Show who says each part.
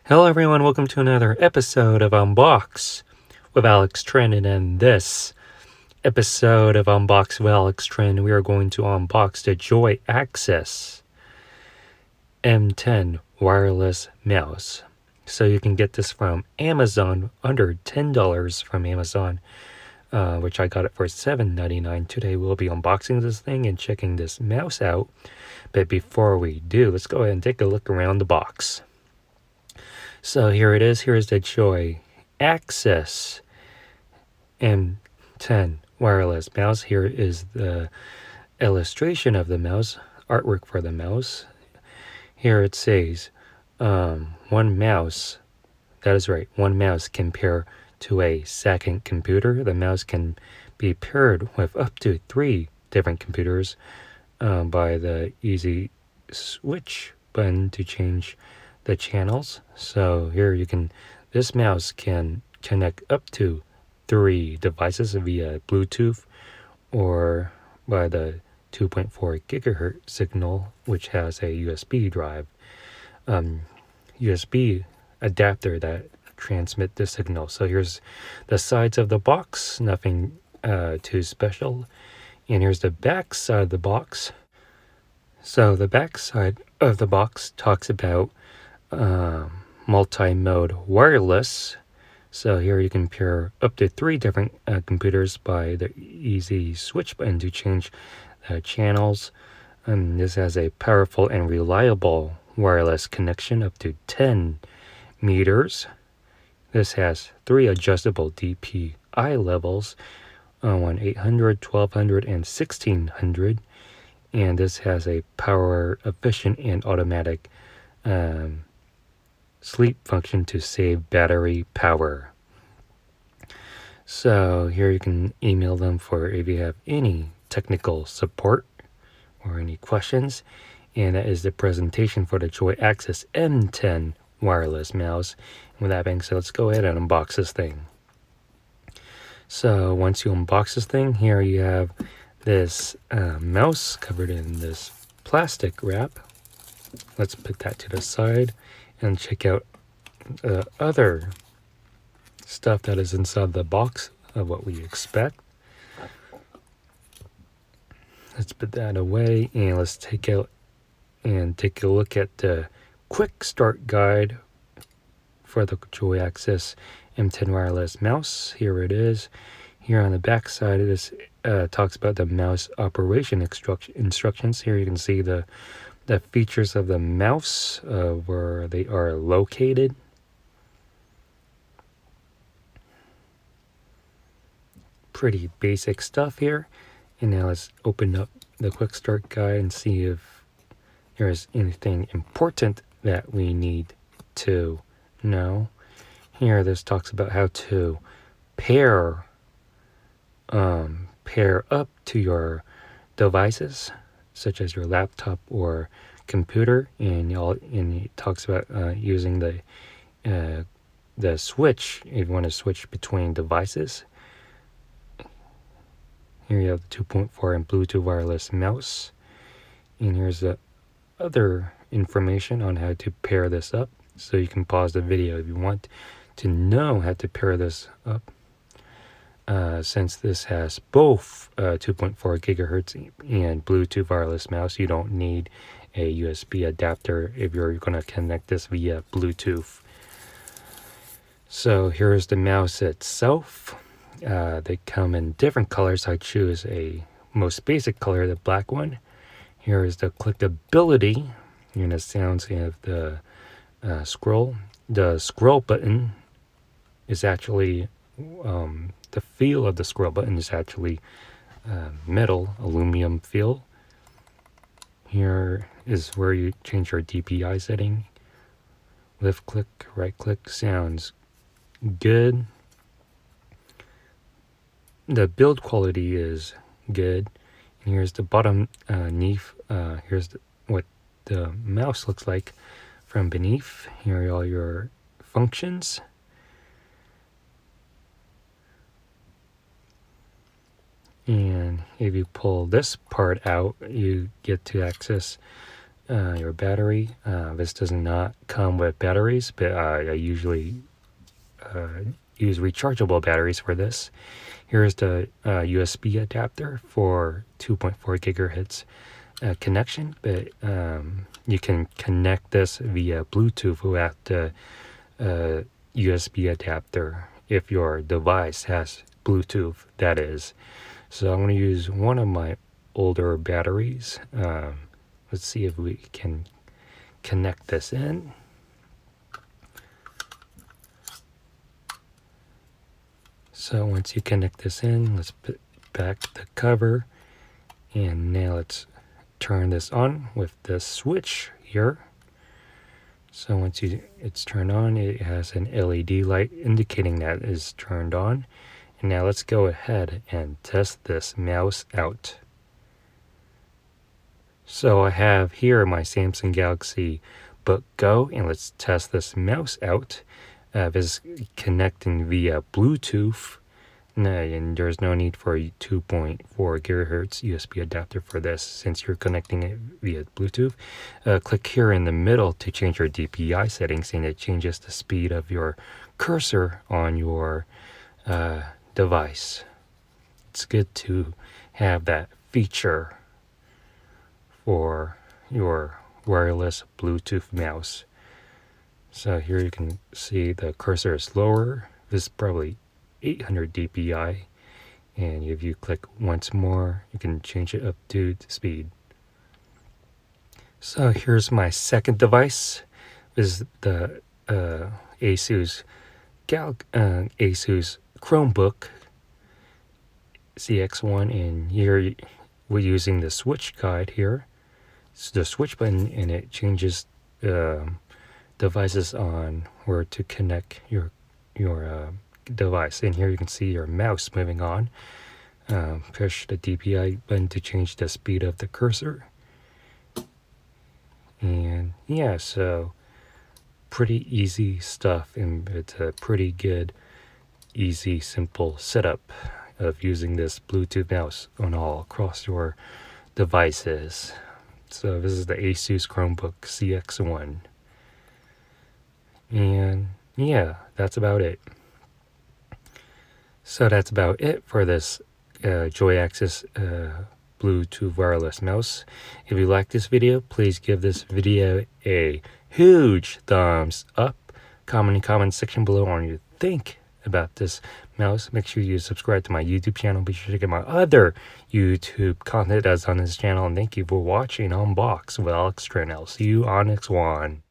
Speaker 1: Hello everyone, welcome to another episode of Unbox with Alex Trinh, and in this episode of Unbox with Alex Trinh, we are going to unbox the JOYACCESS M10 wireless mouse. So you can get this from Amazon, under $10 from Amazon, which I got it for $7.99. Today we'll be unboxing this thing and checking this mouse out. But before we do, let's go ahead and take a look around the box. So here it is. Here's the JOYACCESS M10 wireless mouse. Here is the illustration of the mouse, artwork for the mouse. Here it says, one mouse, that is right, one mouse can pair to a second computer. The mouse can be paired with up to 3 different computers by the easy switch button to change the channels. So here this mouse can connect up to 3 devices via Bluetooth or by the 2.4 gigahertz signal, which has a USB drive, USB adapter that transmit the signal. So here's the sides of the box, nothing too special. And here's the back side of the box. So the back side of the box talks about multi-mode wireless. So here you can pair up to 3 different computers by the easy switch button to change channels. And this has a powerful and reliable wireless connection up to 10 meters. This has 3 adjustable DPI levels, 800, 1200, and 1600. And this has a power efficient and automatic sleep function to save battery power. So here you can email them for if you have any technical support or any questions. And that is the presentation for the JOYACCESS M10 wireless mouse. And with that being said, let's go ahead and unbox this thing. So once you unbox this thing, here you have this mouse covered in this plastic wrap. Let's put that to the side and check out other stuff that is inside the box of what we expect. Let's put that away and let's take a look at the quick start guide for the JOYACCESS M10 wireless mouse. Here it is. Here on the back side of this talks about the mouse operation instructions. Here you can see the features of the mouse, where they are located. Pretty basic stuff here. And now let's open up the quick start guide and see if there's anything important that we need to know. Here this talks about how to pair up to your devices, such as your laptop or computer, and it talks about using the switch if you want to switch between devices. Here you have the 2.4 and Bluetooth wireless mouse, and here's the other information on how to pair this up. So you can pause the video if you want to know how to pair this up. Since this has both 2.4 gigahertz and Bluetooth wireless mouse, you don't need a USB adapter if you're going to connect this via Bluetooth. So here's the mouse itself. They come in different colors. I choose a most basic color, the black one. Here is the clickability and the sounds of the scroll. The scroll button is actually the feel of the scroll button is actually metal, aluminum feel. Here is where you change your DPI setting. Left click, right click, sounds good. The build quality is good. And here's the bottom here's what the mouse looks like from beneath. Here are all your functions. And if you pull this part out, you get to access your battery. This does not come with batteries, but I usually use rechargeable batteries for this. Here's the USB adapter for 2.4 gigahertz connection, but you can connect this via Bluetooth without the USB adapter if your device has Bluetooth, that is. So I'm going to use one of my older batteries. Let's see if we can connect this in. So once you connect this in, let's put back the cover, and now let's turn this on with the switch here. So once it's turned on, it has an LED light indicating that it is turned on. And now let's go ahead and test this mouse out. So I have here my Samsung Galaxy Book Go, and let's test this mouse out. This is connecting via Bluetooth, and there's no need for a 2.4 gigahertz USB adapter for this since you're connecting it via Bluetooth. Click here in the middle to change your DPI settings, and it changes the speed of your cursor on your device. It's good to have that feature for your wireless Bluetooth mouse. So here you can see the cursor is lower. This is probably 800 dpi, and if you click once more, you can change it up to speed. So here's my second device. This is the Asus Chromebook CX1, and here we're using the switch guide here. It's the switch button, and it changes devices on where to connect your device. And here you can see your mouse moving on. Push the DPI button to change the speed of the cursor. And yeah, so pretty easy stuff, and it's a pretty good, easy, simple setup of using this Bluetooth mouse on all across your devices. So this is the Asus Chromebook CX1. And yeah, that's about it. So that's about it for this JOYACCESS Bluetooth wireless mouse. If you like this video, please give this video a huge thumbs up. Comment in the comment section below on what you think about this mouse. Make sure you subscribe to my YouTube channel. Be sure to check out my other YouTube content that's on this channel. And thank you for watching Unbox with Alex Trinh. I'll see you on next one.